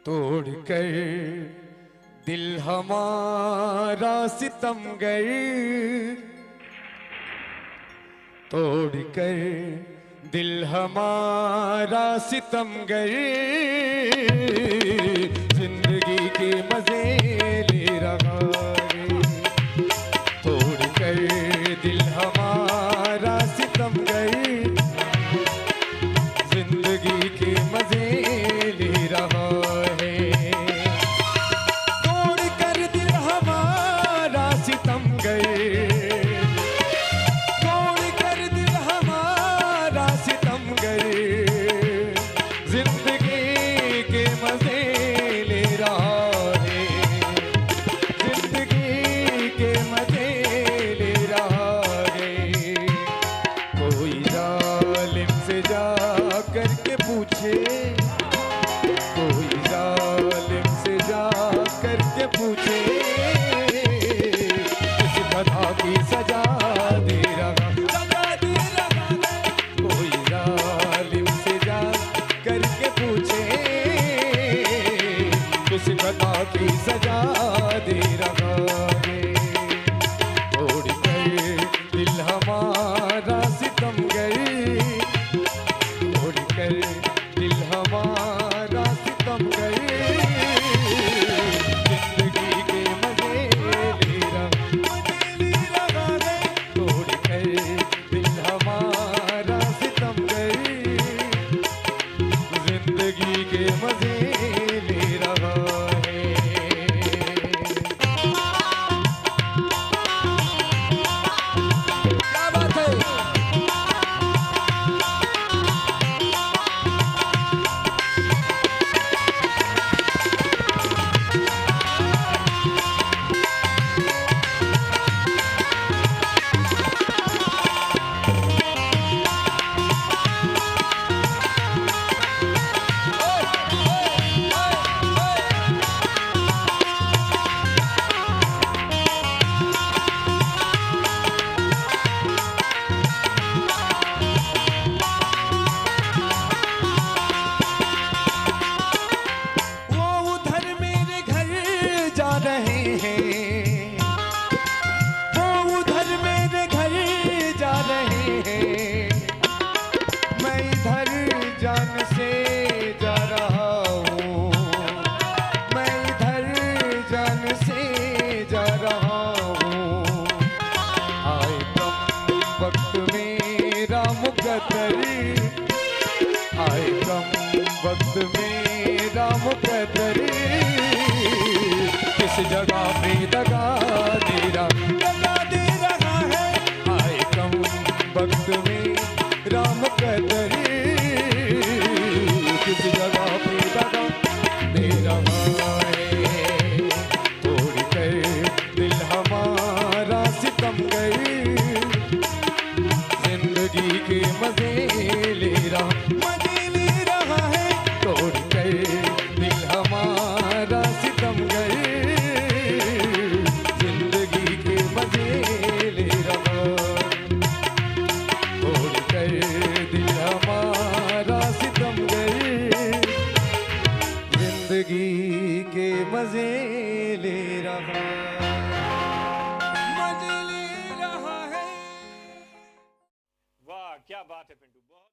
तोड़ कर दिल हमारा सितमगर, तोड़ कर दिल हमारा सितमगर, जिंदगी के मजे ले रहा है। तोड़ कर दिल हमारा सितमगर, जिंदगी के मजे ले रहा है। तोड़ कर दिल हमारा सितमगर, तोड़ कर दिल हमारा सितमगर, जिंदगी के मजे ले रहा है। जिंदगी के मजे ले रहा है। कोई जालिम से जा करके पूछे, कोई जालिम से जा करके पूछे, किस कथा की सजा दे रहा, सजा दे रहा है। कोई जालिम से जा करके पूछे, किस कथा की सजा दे रहा है। तोड़ कर दिल हमारा सितमगर, तोड़ कर दिल हमारा सितमगर, जिंदगी के मजे ले रहा है। तोड़ कर दिल हमारा सितमगर, जिंदगी के मजे ले रहा है। क्या बात है। वो उधर मेरे घर जा रहे हैं, वो उधर मेरे घर जा रहे हैं। मैं इधर जान से जा रहा हूँ, मैं इधर जान से जा रहा हूँ। आए कम वक्त मेरा मुकद्दर, आए कम वक्त मेरा मुकद्दर, किस जगह पे दगा दे रहा है। आए कम वक्त मेरा मुकद्दर, किस जगह पे दगा दे रहा है। तोड़ कर दिल हमारा सितमगर, जिंदगी के मजे ले रहा, मजे ले रहा है। तोड़ कर दिल हमारा सितमगर, जिंदगी के मजे ले रहा। तोड़ कर दिल हमारा सितमगर, जिंदगी के मजे ले रहा, मजे ले रहा है। वाह क्या बात है पिंटू, बहुत